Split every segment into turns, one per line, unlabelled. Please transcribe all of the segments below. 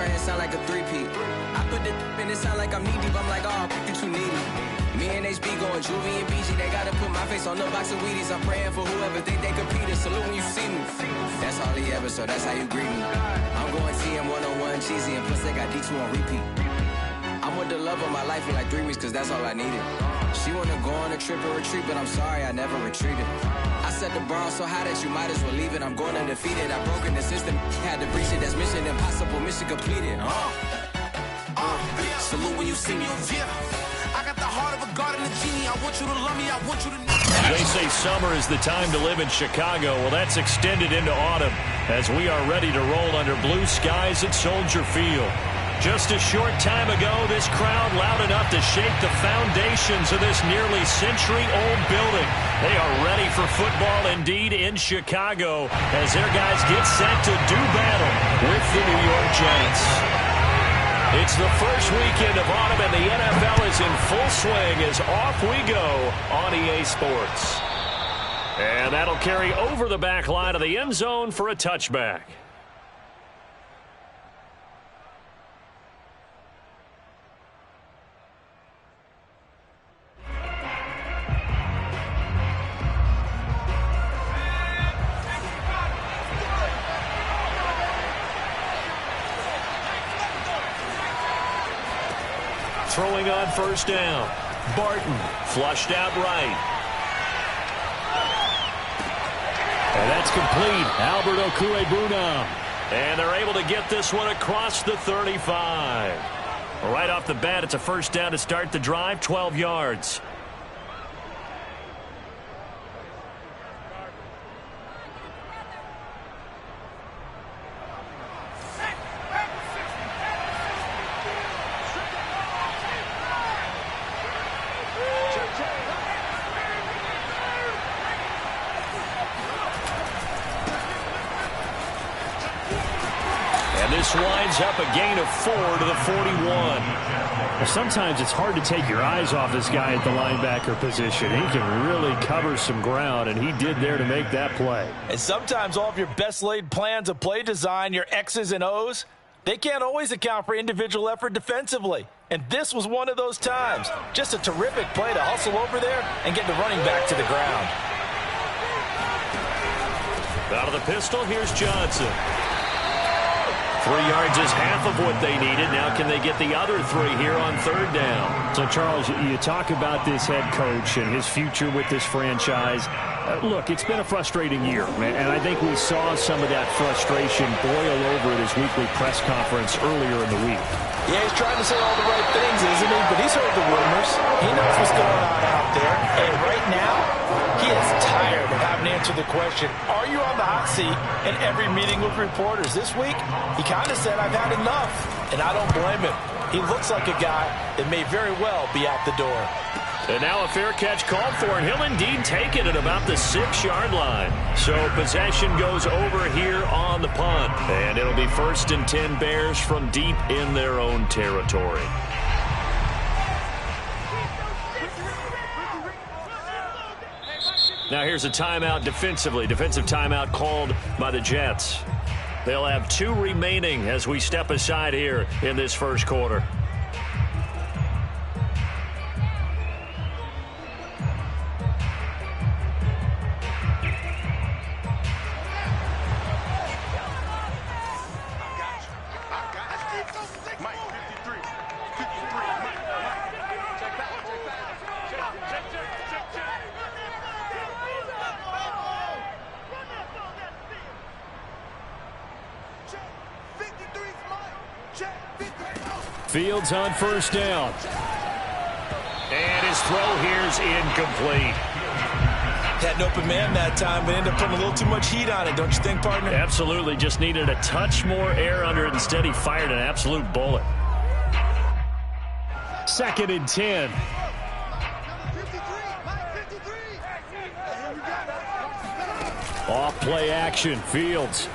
trying to sound like a three-peat. I put the in it sound like I'm knee-deep. I'm like, oh, you too needy. Me and HB going Juvie and BG. They gotta put my face on the box of Wheaties. I'm praying for whoever think they compete. Salute when you see me. That's all he ever, so that's how you greet me. I'm going TM 101 cheesy, and plus they got D2 on repeat. I'm with the love of my life for like 3 weeks, cause that's all I needed. She wanna go on a trip or retreat, but I'm sorry, I never retreated. I set the bar so high that you might as well leave it. I'm going undefeated, I've broken the system, had to breach it. That's mission impossible, mission completed. Salute when you see me. I got the heart of a god and a genie. I want you to love me, I want you to know.
They say summer is the time to live in Chicago. Well, that's extended into autumn as we are ready to roll under blue skies at Soldier Field. Just a short time ago, this crowd loud enough to shake the foundations of this nearly century-old building. They are ready for football indeed in Chicago as their guys get set to do battle with the New York Giants. It's the first weekend of autumn, and the NFL is in full swing as off we go on EA Sports. And that'll carry over the back line of the end zone for a touchback. Throwing on first down. Barton flushed out right. And that's complete. Albert Okwuegbunam. And they're able to get this one across the 35. Right off the bat, it's a first down to start the drive, 12 yards. This winds up a gain of 4 to the 41.
Well, sometimes it's hard to take your eyes off this guy at the linebacker position. He can really cover some ground, and he did there to make that play.
And sometimes all of your best laid plans of play design, your X's and O's, they can't always account for individual effort defensively. And this was one of those times. Just a terrific play to hustle over there and get the running back to the ground.
Out of the pistol, here's Johnson. 3 yards is half of what they needed. Now can they get the other 3 here on third down?
So, Charles, you talk about this head coach and his future with this franchise. Look, it's been a frustrating year, man, and I think we saw some of that frustration boil over at his weekly press conference earlier in the week.
Yeah, he's trying to say all the right things, isn't he? But he's heard the rumors. He knows what's going on out there. And right now, he is tired of having to answer the question, are you on the hot seat? In every meeting with reporters this week, he kind of said, I've had enough. And I don't blame him. He looks like a guy that may very well be out the door.
And now a fair catch called for, and he'll indeed take it at about the 6-yard line. So possession goes over here on the punt. And it'll be 1st and 10 Bears from deep in their own territory. Now here's a timeout defensively. Defensive timeout called by the Jets. They'll have 2 remaining as we step aside here in this first quarter. Fields on first down. And his throw here is incomplete.
Had an open man that time, but ended up putting a little too much heat on it, don't you think, partner?
Absolutely. Just needed a touch more air under it. Instead, he fired an absolute bullet.
2nd and 10. Off play action. Fields.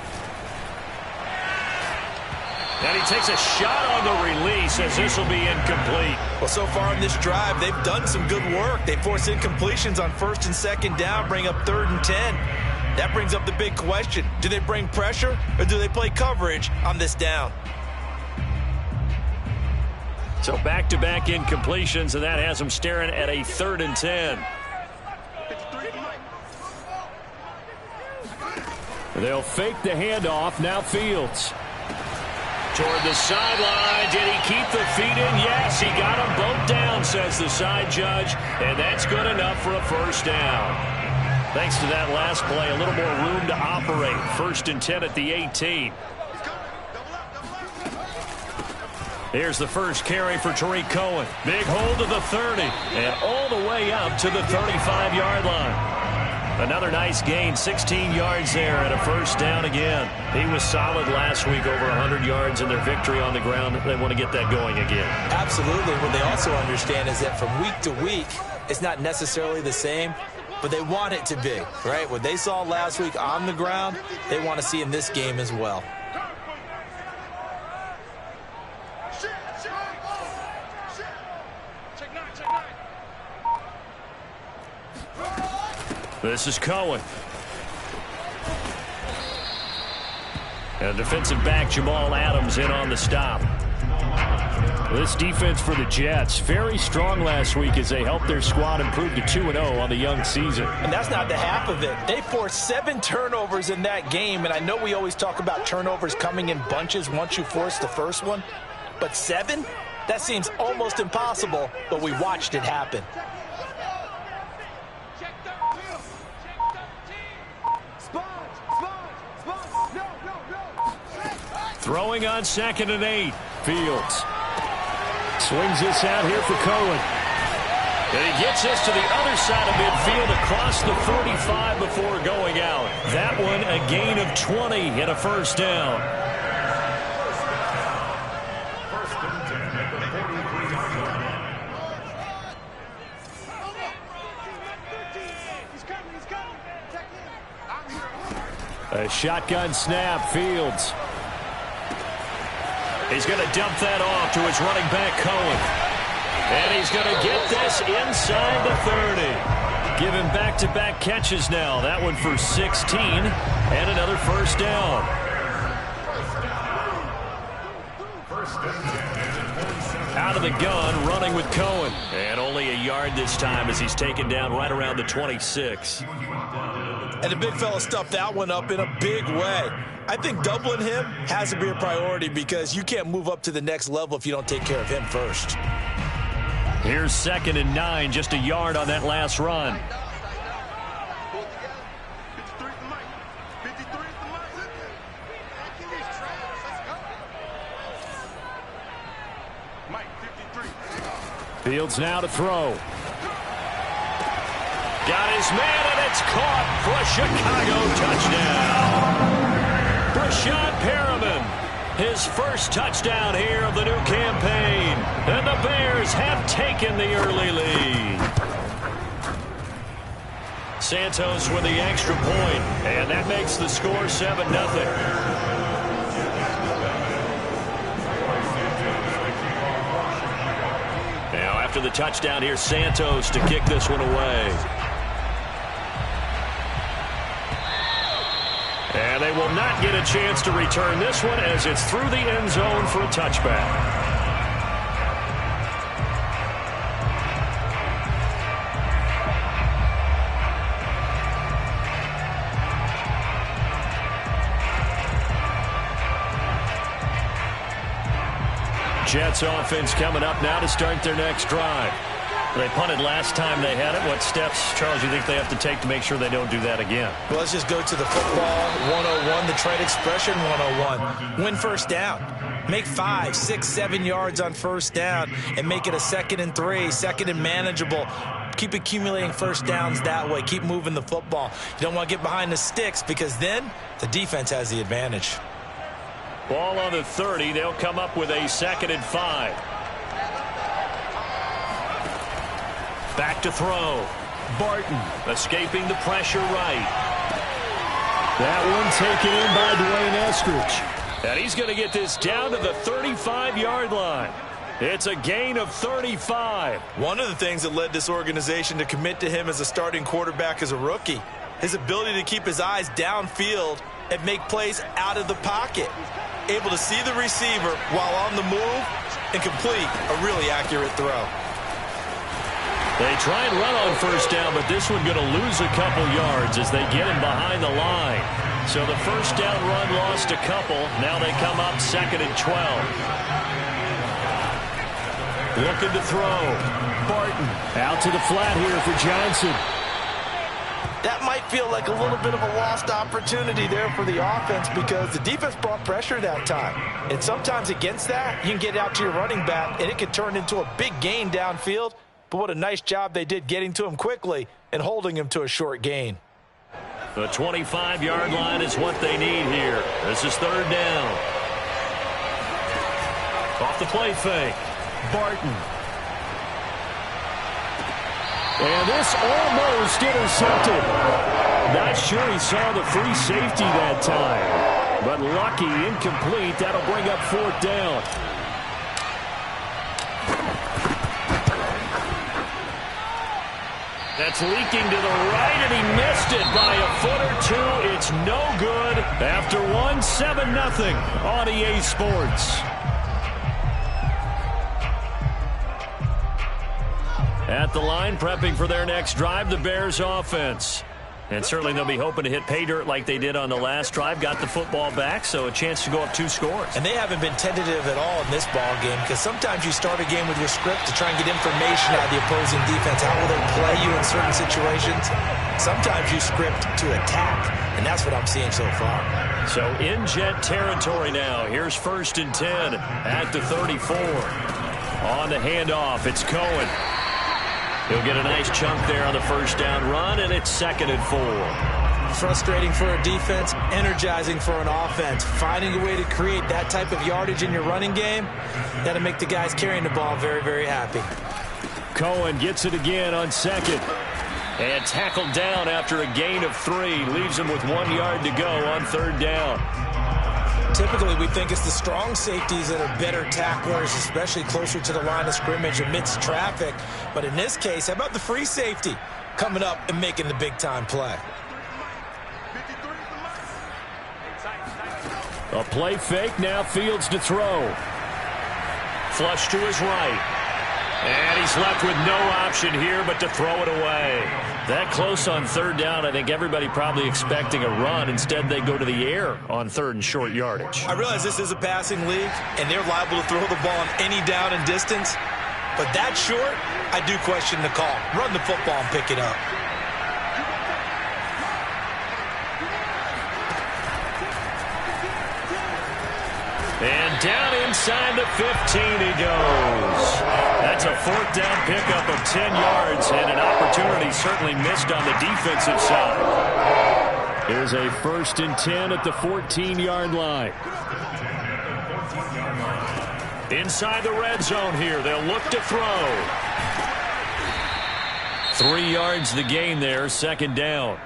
And he takes a shot on the release as this will be incomplete.
Well, so far in this drive, they've done some good work. They force incompletions on 1st and 2nd down, bring up 3rd and 10. That brings up the big question. Do they bring pressure or do they play coverage on this down?
So back-to-back incompletions, and that has them staring at a 3rd and 10. They'll fake the handoff. Now Fields. Toward the sideline. Did he keep the feet in? Yes, he got them both down, says the side judge. And that's good enough for a first down. Thanks to that last play, a little more room to operate. 1st and 10 at the 18. Here's the first carry for Tariq Cohen. Big hold to the 30. And all the way up to the 35-yard line. Another nice gain, 16 yards there and a first down again. He was solid last week, over 100 yards in their victory on the ground. They want to get that going again.
Absolutely. What they also understand is that from week to week, it's not necessarily the same, but they want it to be, right? What they saw last week on the ground, they want to see in this game as well.
This is Cohen. And defensive back Jamal Adams in on the stop. This defense for the Jets, very strong last week as they helped their squad improve to 2-0 on the young season.
And that's not the half of it. They forced 7 turnovers in that game, and I know we always talk about turnovers coming in bunches once you force the first one, but 7? That seems almost impossible, but we watched it happen.
Throwing on 2nd and 8. Fields swings this out here for Cohen. And he gets this to the other side of midfield across the 45 before going out. That one a gain of 20 and a first down. A shotgun snap. Fields. He's going to dump that off to his running back, Cohen. And he's going to get this inside the 30. Give him back-to-back catches now. That one for 16 and another first down. Out of the gun, running with Cohen. And only a yard this time as he's taken down right around the 26.
And the big fella stuffed that one up in a big way. I think doubling him has to be a priority because you can't move up to the next level if you don't take care of him first.
Here's 2nd and 9, just a yard on that last run. Fields now to throw. Got his man, and it's caught for a Chicago touchdown. Brashad Perriman, his first touchdown here of the new campaign. And the Bears have taken the early lead. Santos with the extra point, and that makes the score 7-0. Now after the touchdown, here's Santos to kick this one away. And they will not get a chance to return this one as it's through the end zone for a touchback. Jets offense coming up now to start their next drive. They punted last time they had it. What steps, Charles, you think they have to take to make sure they don't do that again?
Well, let's just go to the football 101, the trade expression 101. Win first down. Make 5, 6, 7 yards on first down and make it a 2nd and 3, 2nd and manageable. Keep accumulating first downs that way. Keep moving the football. You don't want to get behind the sticks because then the defense has the advantage.
Ball on the 30. They'll come up with a 2nd and 5. Back to throw. Barton escaping the pressure right.
That one taken in by Dwayne Eskridge.
And he's going to get this down to the 35-yard line. It's a gain of 35.
One of the things that led this organization to commit to him as a starting quarterback as a rookie, his ability to keep his eyes downfield and make plays out of the pocket. Able to see the receiver while on the move and complete a really accurate throw.
They try and run on first down, but this one going to lose a couple yards as they get him behind the line. So the first down run lost a couple. Now they come up 2nd and 12. Looking to throw. Barton out to the flat here for Johnson.
That might feel like a little bit of a lost opportunity there for the offense because the defense brought pressure that time. And sometimes against that, you can get out to your running back, and it can turn into a big gain downfield. But what a nice job they did getting to him quickly and holding him to a short gain.
The 25-yard line is what they need here. This is 3rd down. Off the play fake. Barton.
And this almost intercepted. Not sure he saw the free safety that time. But lucky, incomplete. That'll bring up 4th down. That's leaking to the right, and he missed it by a foot or two. It's no good. After 7-0 on EA Sports. At the line, prepping for their next drive, the Bears offense. And certainly they'll be hoping to hit pay dirt like they did on the last drive. Got the football back, so a chance to go up 2 scores.
And they haven't been tentative at all in this ball game because sometimes you start a game with your script to try and get information out of the opposing defense. How will they play you in certain situations? Sometimes you script to attack, and that's what I'm seeing so far.
So in jet territory now. Here's 1st and 10 at the 34. On the handoff, it's Cohen. He'll get a nice chunk there on the first down run, and it's 2nd and 4.
Frustrating for a defense, energizing for an offense. Finding a way to create that type of yardage in your running game, that'll make the guys carrying the ball very, very happy.
Cohen gets it again on 2nd.
And tackled down after a gain of 3. Leaves him with 1 yard to go on 3rd down.
Typically, we think it's the strong safeties that are better tacklers, especially closer to the line of scrimmage amidst traffic. But in this case, how about the free safety coming up and making the big-time play?
A play fake, now Fields to throw.
Flush to his right. And he's left with no option here but to throw it away. That close on 3rd down, I think everybody probably expecting a run. Instead, they go to the air on 3rd and short yardage.
I realize this is a passing league, and they're liable to throw the ball on any down and distance. But that short, I do question the call. Run the football and pick it up.
And down inside the 15 he goes. That's a 4th down pickup of 10 yards and an opportunity certainly missed on the defensive side.
Here's a 1st and 10 at the 14-yard line.
Inside the red zone here. They'll look to throw. 3 yards the gain there, 2nd down.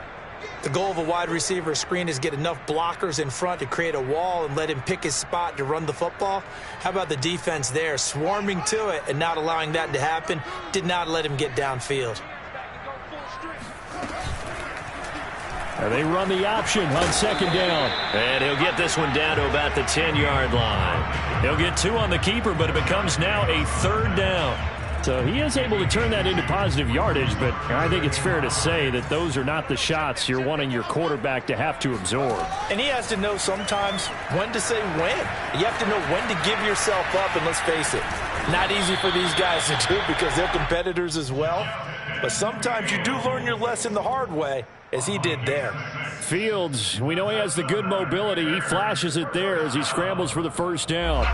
The goal of a wide receiver screen is get enough blockers in front to create a wall and let him pick his spot to run the football. How about the defense there, swarming to it and not allowing that to happen? Did not let him get downfield.
And they run the option on 2nd down.
And he'll get this one down to about the 10-yard line. He'll get 2 on the keeper, but it becomes now a 3rd down.
So he is able to turn that into positive yardage, but I think it's fair to say that those are not the shots you're wanting your quarterback to have to absorb.
And he has to know sometimes when to say when. You have to know when to give yourself up, and let's face it, not easy for these guys to do because they're competitors as well. But sometimes you do learn your lesson the hard way, as he did there.
Fields, we know he has the good mobility. He flashes it there as he scrambles for the first down.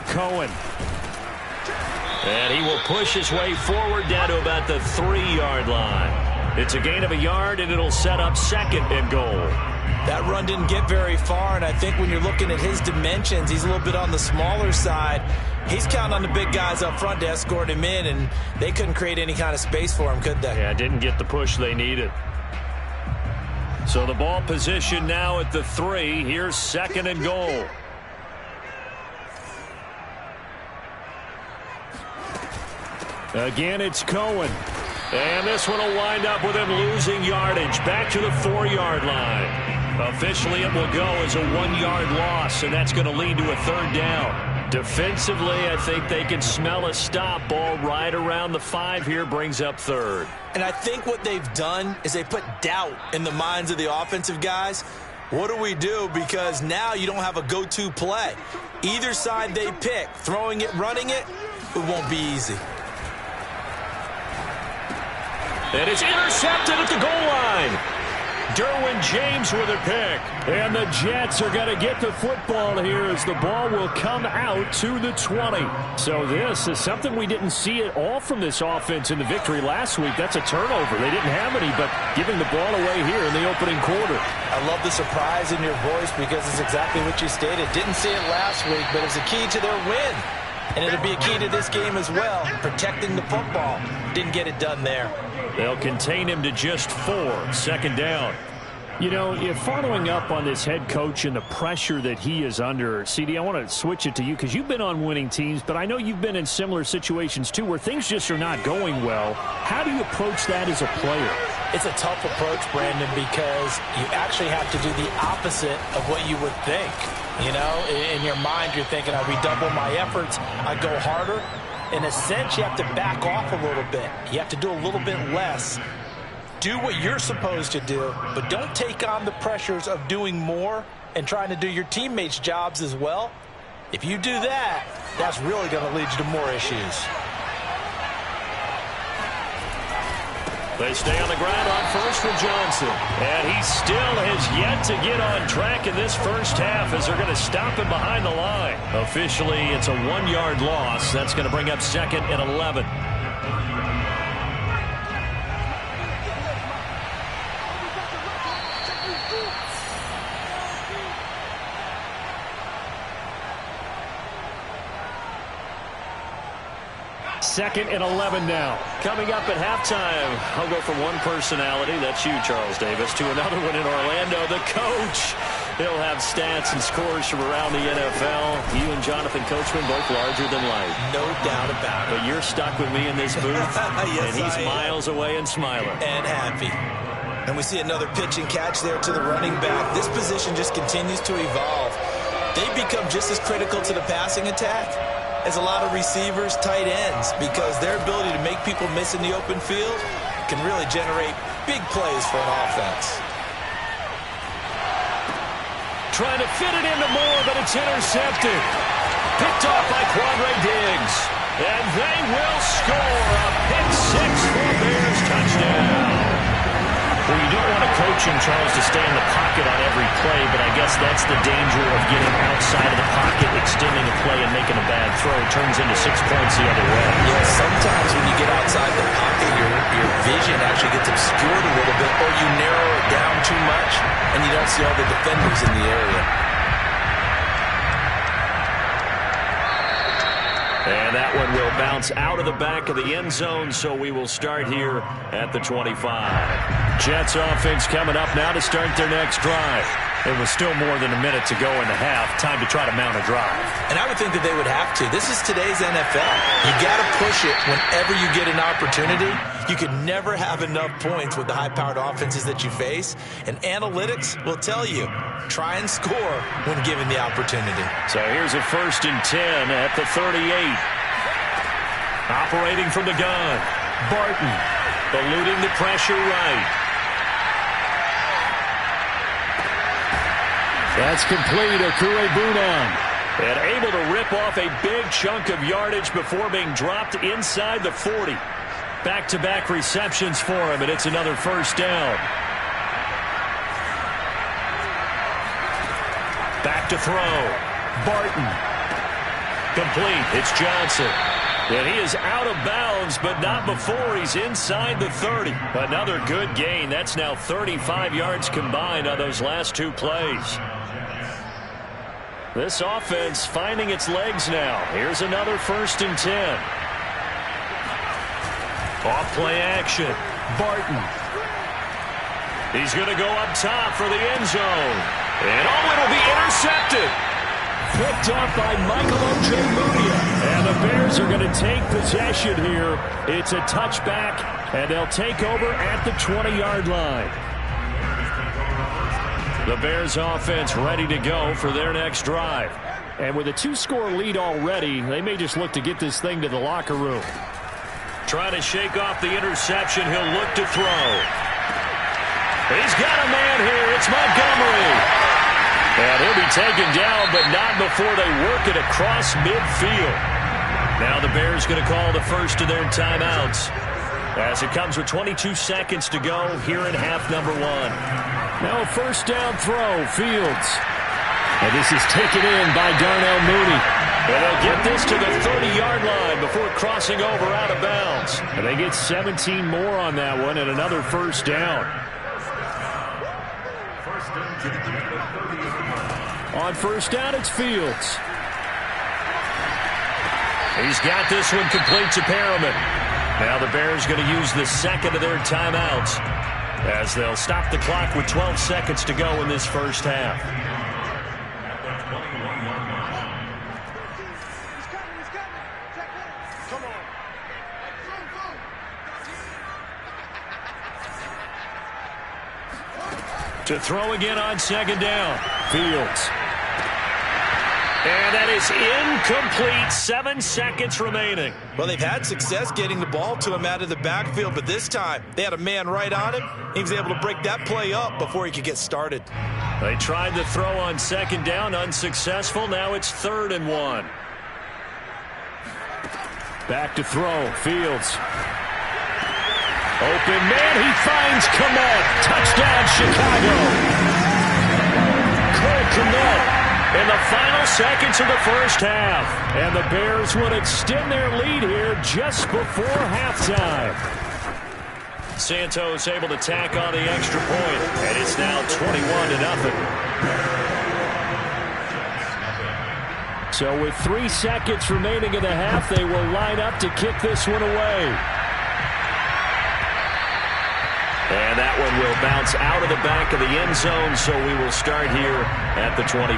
Cohen.
And he will push his way forward down to about the 3-yard line. It's a gain of a yard, and it'll set up 2nd and goal.
That run didn't get very far, and I think when you're looking at his dimensions, he's a little bit on the smaller side. He's counting on the big guys up front to escort him in, and they couldn't create any kind of space for him, could they?
Yeah, didn't get the push they needed. So the ball position now at the 3. Here's 2nd and goal.
Again, it's Cohen.
And this one will wind up with him losing yardage back to the 4-yard line. Officially, it will go as a 1-yard loss, and that's going to lead to a 3rd down. Defensively, I think they can smell a stop. Ball right around the 5 here brings up 3rd.
And I think what they've done is they put doubt in the minds of the offensive guys. What do we do? Because now you don't have a go-to play. Either side they pick, throwing it, running it, it won't be easy.
And it's intercepted at the goal line. Derwin James with a pick.
And the Jets are going to get the football here as the ball will come out to the 20. So this is something we didn't see at all from this offense in the victory last week. That's a turnover. They didn't have any, but giving the ball away here in the opening quarter.
I love the surprise in your voice because it's exactly what you stated. Didn't see it last week, but it's a key to their win. And it'll be a key to this game as well, protecting the football. Didn't get it done there.
They'll contain him to just 4. 2nd down.
You know, following up on this head coach and the pressure that he is under, CD, I want to switch it to you because you've been on winning teams, but I know you've been in similar situations too where things just are not going well. How do you approach that as a player?
It's a tough approach, Brandon, because you actually have to do the opposite of what you would think. You know, in your mind, you're thinking, I redouble my efforts, I go harder. In a sense, you have to back off a little bit. You have to do a little bit less. Do what you're supposed to do, but don't take on the pressures of doing more and trying to do your teammates' jobs as well. If you do that, that's really going to lead you to more issues.
They stay on the ground on first with Johnson. And he still has yet to get on track in this first half as they're going to stop him behind the line. Officially, it's a 1-yard loss. That's going to bring up 2nd and 11.
Second and 11 now.
Coming up at halftime, I'll go from one personality, that's you, Charles Davis, to another one in Orlando, the coach. He'll have stats and scores from around the NFL. You and Jonathan Coachman, both larger than life.
No doubt about it.
But you're stuck with me in this booth,
yes,
and he's miles away and smiling.
And happy. And we see another pitch and catch there to the running back. This position just continues to evolve. They become just as critical to the passing attack as a lot of receivers, tight ends, because their ability to make people miss in the open field can really generate big plays for an offense.
Trying to fit it into Moore, but it's intercepted. Picked off by Quandre Diggs. And they will score a pick 6 for Bears touchdown.
Well, you don't want a coach in Charles to stay in the pocket on every play, but I guess that's the danger of getting outside of the pocket, extending a play and making a bad throw. It turns into 6 points the other way.
Yeah, sometimes when you get outside the pocket, your vision actually gets obscured a little bit, or you narrow it down too much, and you don't see all the defenders in the area.
And that one will bounce out of the back of the end zone, so we will start here at the 25. Jets offense coming up now to start their next drive. It was still more than a minute to go in the half. Time to try to mount a drive.
And I would think that they would have to. This is today's NFL. You got to push it whenever you get an opportunity. You can never have enough points with the high-powered offenses that you face. And analytics will tell you, try and score when given the opportunity.
So here's a 1st and 10 at the 38. Operating from the gun. Barton eluding the pressure right.
That's complete. Okure-Bunan.
And able to rip off a big chunk of yardage before being dropped inside the 40. Back-to-back receptions for him, and it's another 1st down. Back to throw. Barton. Complete. It's Johnson. And he is out of bounds, but not before he's inside the 30. Another good gain. That's now 35 yards combined on those last 2 plays. This offense finding its legs now. Here's another 1st and 10. Off play action. Barton. He's going to go up top for the end zone. And it'll be intercepted.
Picked up by Michael Ojemudia.
And the Bears are going to take possession here. It's a touchback
And they'll take over at the 20-yard line. The Bears offense ready to go for their next drive. And with a 2-score lead already, they may just look to get this thing to the locker room.
Trying to shake off the interception. He'll look to throw. He's got a man here. It's Montgomery. And he'll be taken down, but not before they work it across midfield. Now the Bears going to call the first of their timeouts as it comes with 22 seconds to go here in half number 1.
Now a first down throw, Fields. And this is taken in by Darnell Mooney.
And they'll get this to the 30-yard line before crossing over out of bounds.
And they get 17 more on that one and another first down. On first down, it's Fields.
He's got this one complete to Perriman. Now the Bears going to use the second of their timeouts as they'll stop the clock with 12 seconds to go in this first half. To throw again on second down.
Fields.
And that is incomplete. 7 seconds remaining.
Well, they've had success getting the ball to him out of the backfield, but this time they had a man right on him. He was able to break that play up before he could get started.
They tried the throw on second down, unsuccessful. Now it's 3rd and 1.
Back to throw. Fields. Open man, he finds Kmet. Touchdown, Chicago.
Cole Kmet in the final seconds of the first half.
And the Bears would extend their lead here just before halftime.
Santos able to tack on the extra point, and it's now 21-0.
So with 3 seconds remaining in the half, they will line up to kick this one away.
And that one will bounce out of the back of the end zone, so we will start here at the 25.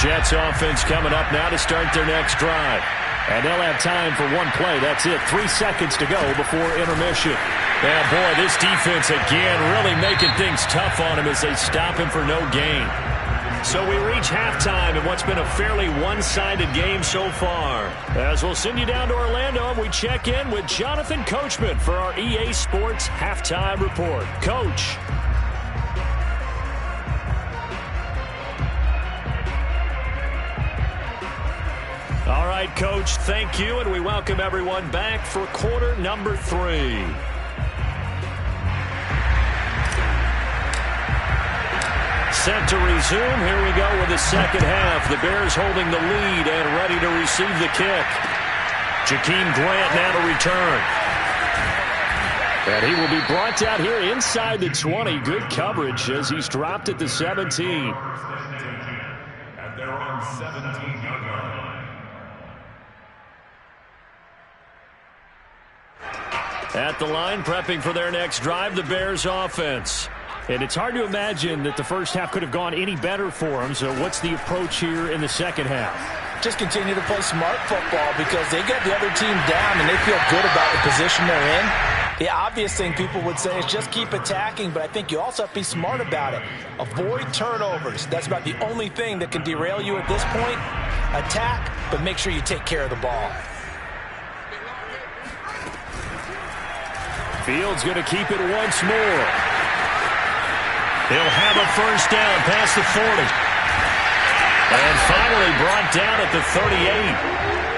Jets offense coming up now to start their next drive.
And they'll have time for one play. That's it. 3 seconds to go before intermission.
Yeah, boy, this defense again really making things tough on him as they stop him for no gain. So we reach halftime in what's been a fairly one-sided game so far. As we'll send you down to Orlando, and we check in with Jonathan Coachman for our EA Sports Halftime Report. Coach. All right, Coach, thank you, and we welcome everyone back for quarter number 3. Set to resume. Here we go with the second half. The Bears holding the lead and ready to receive the kick. Jakeem Grant now to return.
And he will be brought down here inside the 20. Good coverage as he's dropped at the 17.
At their own 17-yard line.
At the line, prepping for their next drive, the Bears offense.
And it's hard to imagine that the first half could have gone any better for them. So what's the approach here in the second half?
Just continue to play smart football because they got the other team down and they feel good about the position they're in. The obvious thing people would say is just keep attacking, but I think you also have to be smart about it. Avoid turnovers. That's about the only thing that can derail you at this point. Attack, but make sure you take care of the ball.
Fields going to keep it once more.
He'll have a first down past the 40. And finally brought down at the 38.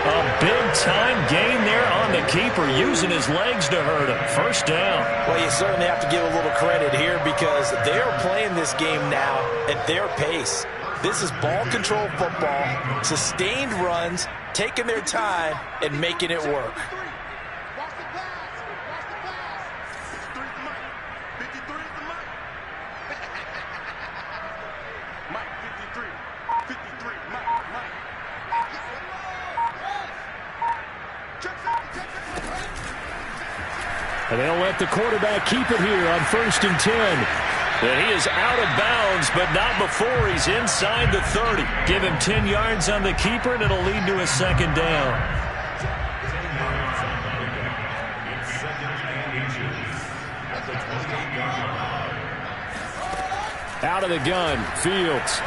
A big-time gain there on the keeper, using his legs to hurt him. First down.
Well, you certainly have to give a little credit here because they're playing this game now at their pace. This is ball control football, sustained runs, taking their time, and making it work.
And they'll let the quarterback keep it here on 1st and 10.
And he is out of bounds, but not before he's inside the 30. Give him 10 yards on the keeper, and it'll lead to a second down.
10 yards on the pickup. It's second and inches at the 28-yard line.
Out of the gun, Fields.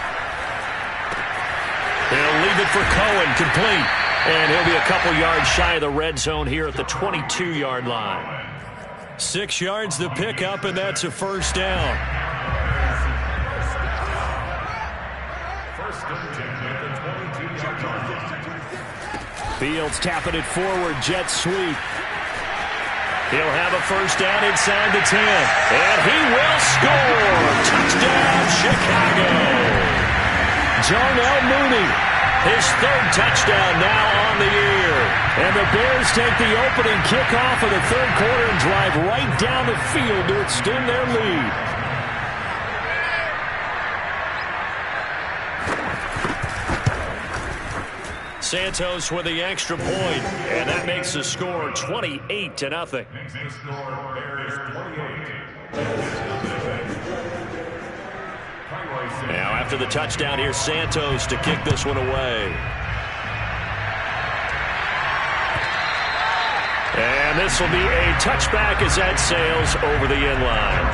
He'll leave it for Cohen, complete. And he'll be a couple yards shy of the red zone here at the 22-yard line. 6 yards to pick up, and that's a first down.
First and 10 at the 22-yard line.
Fields tapping it forward, jet sweep.
He'll have a first down inside the 10. And he will score. Touchdown, Chicago. Darnell Mooney, his third touchdown now on the year. And the Bears take the opening kickoff of the third quarter and drive right down the field to extend their lead. Santos with the extra point, and that makes the score 28-0.
Makes the score Bears 28.
Now after the touchdown, here's Santos to kick this one away. And this will be a touchback as that sails over the end line.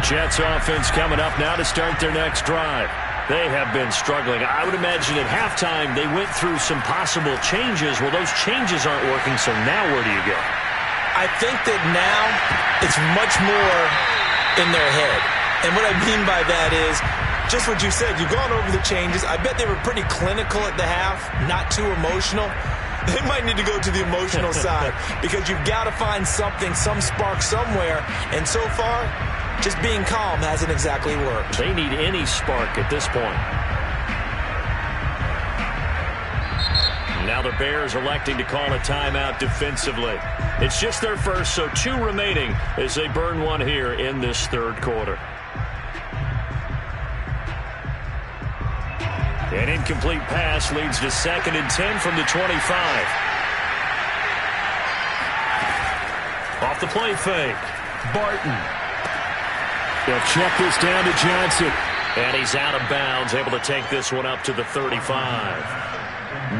Jets offense coming up now to start their next drive. They have been struggling. I would imagine at halftime they went through some possible changes. Well, those changes aren't working, so now where do you go?
I think that now it's much more in their head. And what I mean by that is just what you said. You've gone over the changes. I bet they were pretty clinical at the half, not too emotional. They might need to go to the emotional side because you've got to find something, some spark somewhere. And so far, just being calm hasn't exactly worked.
They need any spark at this point. Now the Bears electing to call a timeout defensively. It's just their first, so 2 remaining as they burn one here in this third quarter. An incomplete pass leads to 2nd and 10 from the 25. Off the play fake. Barton.
They'll check this down to Johnson.
And he's out of bounds, able to take this one up to the 35.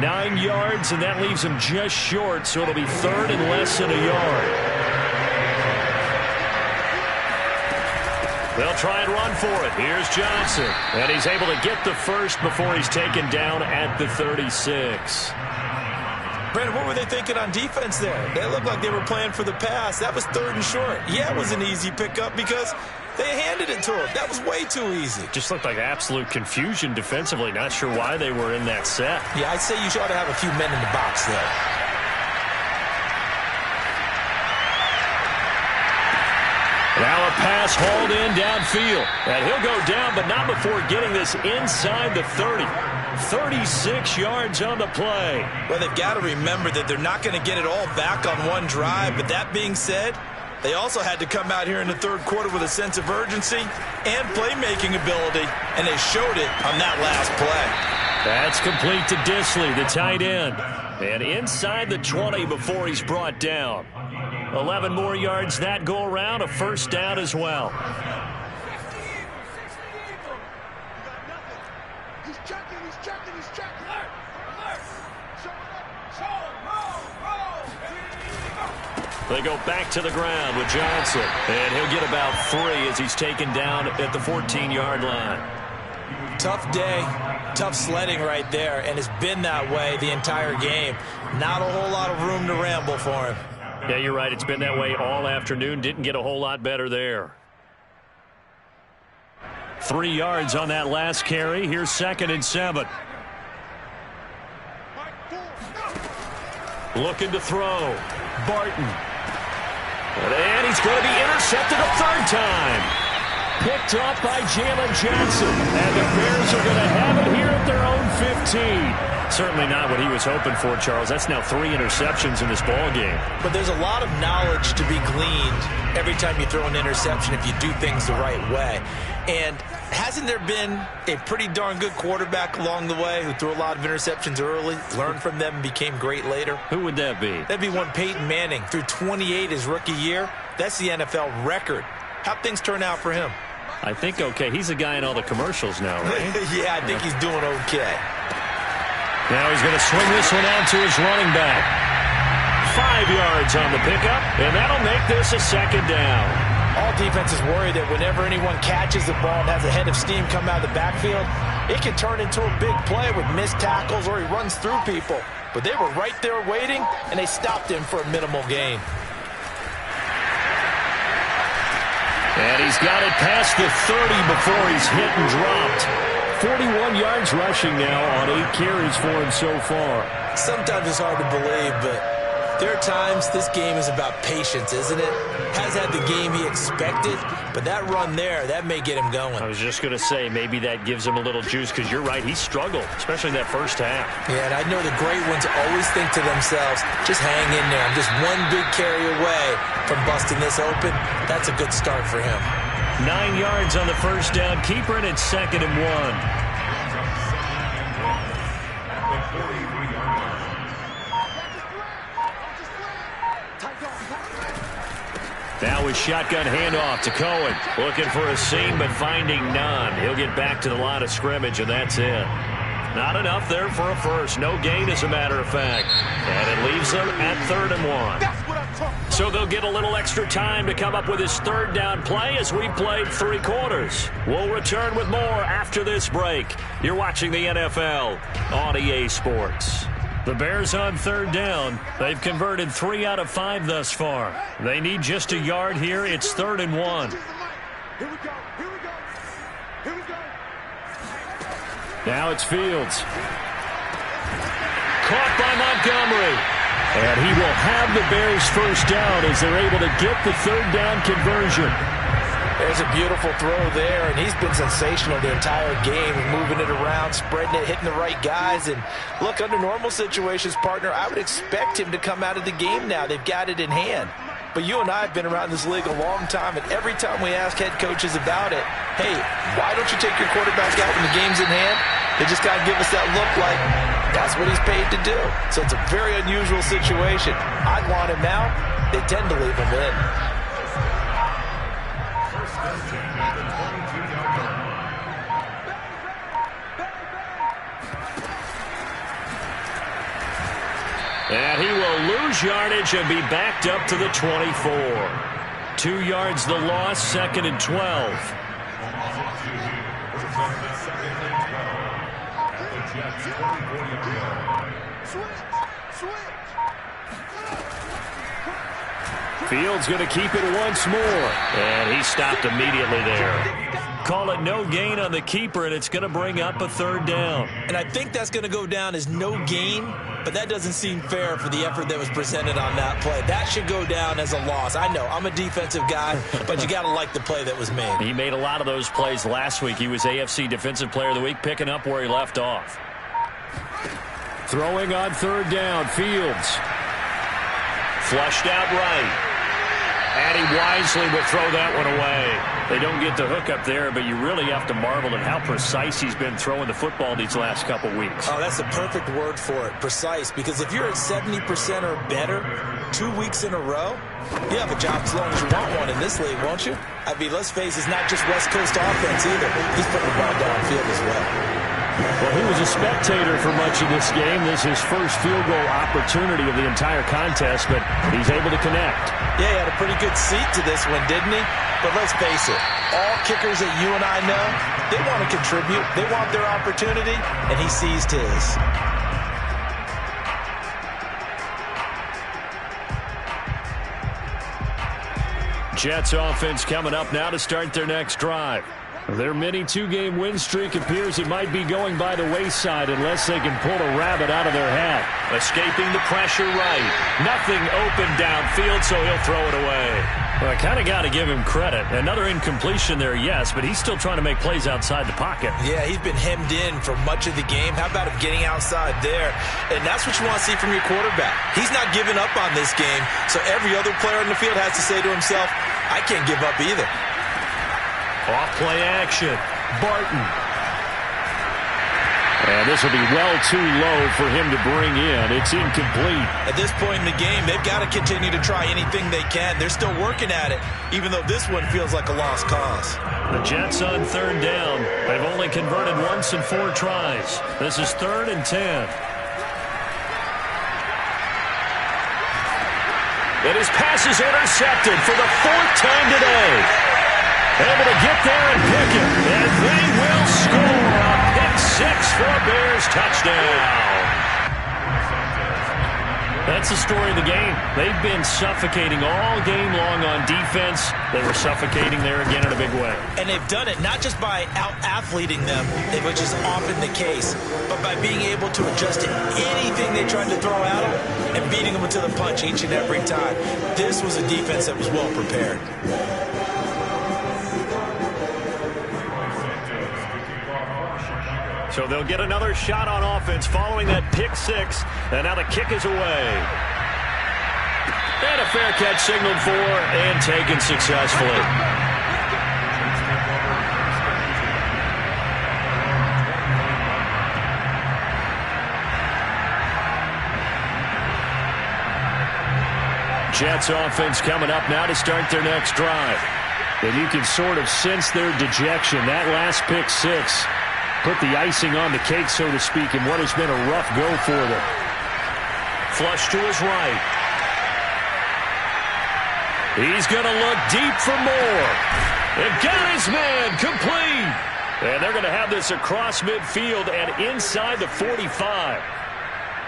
9 yards, and that leaves him just short, so it'll be 3rd and less than a yard. They'll try and run for it. Here's Johnson. And he's able to get the first before he's taken down at the 36.
Brandon, what were they thinking on defense there? They looked like they were playing for the pass. That was 3rd and short. Yeah, it was an easy pickup because they handed it to him. That was way too easy.
Just looked like absolute confusion defensively. Not sure why they were in that set.
Yeah, I'd say you ought to have a few men in the box there.
Now a pass hauled in downfield. And he'll go down, but not before getting this inside the 30. 36 yards on the play.
Well, they've got to remember that they're not going to get it all back on one drive. But that being said, they also had to come out here in the third quarter with a sense of urgency and playmaking ability, and they showed it on that last play.
That's complete to Disley, the tight end. And inside the 20 before he's brought down. 11 more yards that go around, a first down as well. They go back to the ground with Johnson. And he'll get about 3 as he's taken down at the 14-yard line.
Tough day, tough sledding right there, and it's been that way the entire game. Not a whole lot of room to ramble for him.
Yeah, you're right. It's been that way all afternoon. Didn't get a whole lot better there. 3 yards on that last carry. Here's 2nd and 7. Looking to throw. Barton. And he's going to be intercepted a 3rd time. Picked up by Jalen Johnson. And the Bears are going to have it here at their own 15. Certainly not what he was hoping for, Charles. That's now 3 interceptions in this ball game.
But there's a lot of knowledge to be gleaned every time you throw an interception if you do things the right way. And Hasn't there been a pretty darn good quarterback along the way who threw a lot of interceptions early, learned from them, and became great later?
Who would that be?
That'd be one Peyton Manning. Threw 28 his rookie year. That's the NFL record. How'd things turn out for him?
I think okay. He's a guy in all the commercials now, right?
Yeah, I think he's doing okay.
Now he's going to swing this one out to his running back. 5 yards on the pickup, and that'll make this a second down.
All defenses worry that whenever anyone catches the ball and has a head of steam come out of the backfield, it can turn into a big play with missed tackles or he runs through people. But they were right there waiting, and they stopped him for a minimal gain.
And he's got it past the 30 before he's hit and dropped. 41 yards rushing now on 8 carries for him so far.
Sometimes it's hard to believe, but there are times this game is about patience, isn't it? Has had the game he expected, but that run there, that may get him going.
I was just going to say, maybe that gives him a little juice, because you're right, he struggled, especially in that first half.
Yeah, and I know the great ones always think to themselves, just hang in there. I'm just one big carry away from busting this open. That's a good start for him.
9 yards on the first down. Keeper, and it's 2nd and 1. Now with shotgun handoff to Cohen. Looking for a seam, but finding none. He'll get back to the line of scrimmage, and that's it. Not enough there for a first. No gain, as a matter of fact. And it leaves them at 3rd and 1. So they'll get a little extra time to come up with his 3rd down play as we played 3 quarters. We'll return with more after this break. You're watching the NFL on EA Sports. The Bears on 3rd down. They've converted 3 out of 5 thus far. They need just a yard here. It's 3rd and 1. Now it's Fields. Caught by Montgomery. And he will have the Bears first down as they're able to get the 3rd down conversion.
There's a beautiful throw there, and he's been sensational the entire game, moving it around, spreading it, hitting the right guys. And look, under normal situations, partner, I would expect him to come out of the game now. They've got it in hand. But you and I have been around this league a long time, and every time we ask head coaches about it, hey, why don't you take your quarterback out when the game's in hand? They just got to give us that look like that's what he's paid to do. So it's a very unusual situation. I'd want him out. They tend to leave him in.
And he will lose yardage and be backed up to the 24. 2 yards the loss, 2nd and 12. Fields going to keep it once more. And he stopped immediately there. Call it no gain on the keeper, and it's going to bring up a 3rd down.
And I think that's going to go down as no gain, but that doesn't seem fair for the effort that was presented on that play. That should go down as a loss. I know, I'm a defensive guy, but you got to like the play that was made.
He made a lot of those plays last week. He was AFC Defensive Player of the Week, picking up where he left off.
Throwing on 3rd down, Fields.
Flushed out right. And he wisely will throw that one away. They don't get the hook up there, but you really have to marvel at how precise he's been throwing the football these last couple weeks.
Oh, that's the perfect word for it, precise. Because if you're at 70% or better 2 weeks in a row, you have a job as long as you want one in this league, won't you? I mean, let's face it, it's not just West Coast offense either. He's putting the ball downfield as well.
Well, he was a spectator for much of this game. This is his first field goal opportunity of the entire contest, but he's able to connect.
Yeah, he had a pretty good seat to this one, didn't he? But let's face it, all kickers that you and I know, they want to contribute. They want their opportunity, and he seized his.
Jets offense coming up now to start their next drive.
Their mini 2-game win streak appears it might be going by the wayside unless they can pull a rabbit out of their hat.
Escaping the pressure right. Nothing open downfield, so he'll throw it away.
Well, I kind of got to give him credit. Another incompletion there, yes, but he's still trying to make plays outside the pocket.
Yeah, he's been hemmed in for much of the game. How about him getting outside there? And that's what you want to see from your quarterback. He's not giving up on this game, so every other player in the field has to say to himself, I can't give up either.
Off play action.
Barton. And this will be well too low for him to bring in. It's incomplete.
At this point in the game, they've got to continue to try anything they can. They're still working at it, even though this one feels like a lost cause.
The Jets on third down. They've only converted once in 4 tries. This is 3rd and 10. And his pass is intercepted for the 4th time today. Able to get there and pick it. And they will score a pick 6 for a Bears touchdown. That's the story of the game. They've been suffocating all game long on defense. They were suffocating there again in a big way.
And they've done it not just by out-athleting them, which is often the case, but by being able to adjust to anything they tried to throw at them and beating them to the punch each and every time. This was a defense that was well prepared.
So they'll get another shot on offense following that pick 6. And now the kick is away. And a fair catch signaled for and taken successfully. Jets offense coming up now to start their next drive.
And you can sort of sense their dejection. That last pick 6 put the icing on the cake, so to speak, in what has been a rough go for them.
Flush to his right. He's going to look deep for more. And got his man complete. And they're going to have this across midfield and inside the 45.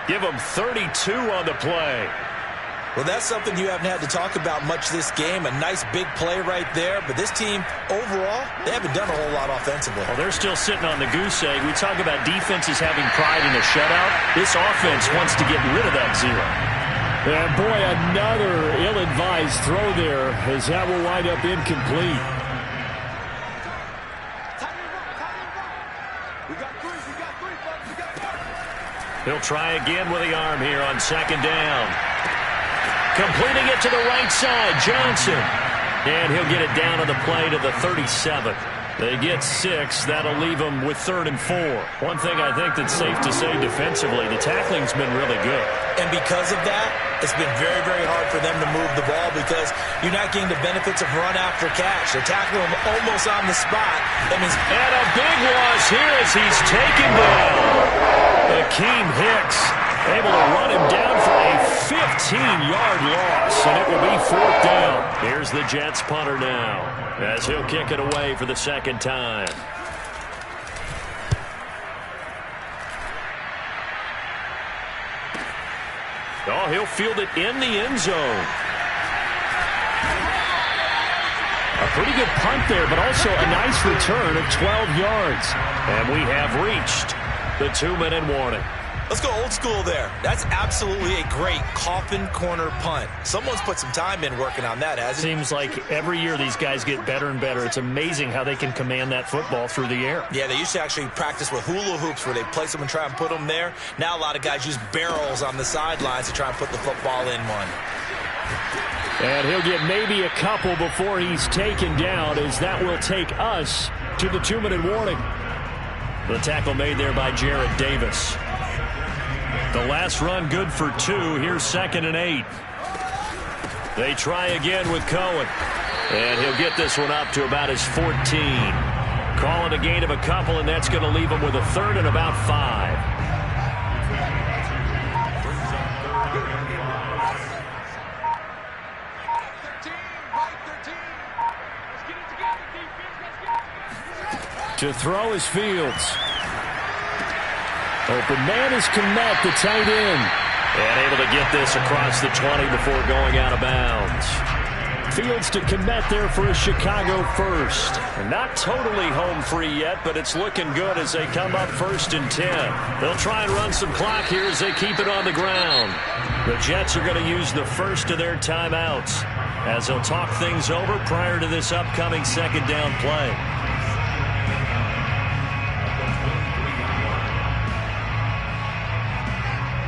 Give them 32 on the play.
Well, that's something you haven't had to talk about much this game. A nice big play right there. But this team, overall, they haven't done a whole lot offensively.
Well, they're still sitting on the goose egg. We talk about defenses having pride in a shutout. This offense wants to get rid of that 0.
And, boy, another ill-advised throw there as that will wind up incomplete.
He'll try again with the arm here on 2nd down. Completing it to the right side, Johnson. And he'll get it down on the play to the 37th. They get 6. That'll leave them with 3rd and 4. One thing I think that's safe to say defensively, the tackling's been really good.
And because of that, it's been very, very hard for them to move the ball because you're not getting the benefits of run after catch. They're tackling him almost on the spot. And
a big loss here as he's taken down. Akeem Hicks able to run him down for a 15-yard loss, and it will be 4th down. Here's the Jets punter now as he'll kick it away for the 2nd time. Oh, he'll field it in the end zone. A pretty good punt there, but also a nice return of 12 yards. And we have reached the 2-minute warning.
Let's go old school there. That's absolutely a great coffin corner punt. Someone's put some time in working on that, hasn't it?
Seems like every year these guys get better and better. It's amazing how they can command that football through the air.
Yeah, they used to actually practice with hula hoops where they place them and try and put them there. Now a lot of guys use barrels on the sidelines to try and put the football in one.
And he'll get maybe a couple before he's taken down, as that will take us to the 2-minute warning.
The tackle made there by Jarrett Davis. The last run good for 2. Here's 2nd and 8. They try again with Cohen. And he'll get this one up to about his 14. Calling a gain of a couple, and that's going to leave him with a 3rd and about 5.
To throw is Fields. Open man is Kmet, the tight end.
And able to get this across the 20 before going out of bounds.
Fields to Kmet there for a Chicago first.
Not totally home free yet, but it's looking good as they come up 1st and 10. They'll try and run some clock here as they keep it on the ground. The Jets are going to use the first of their timeouts as they'll talk things over prior to this upcoming 2nd down play.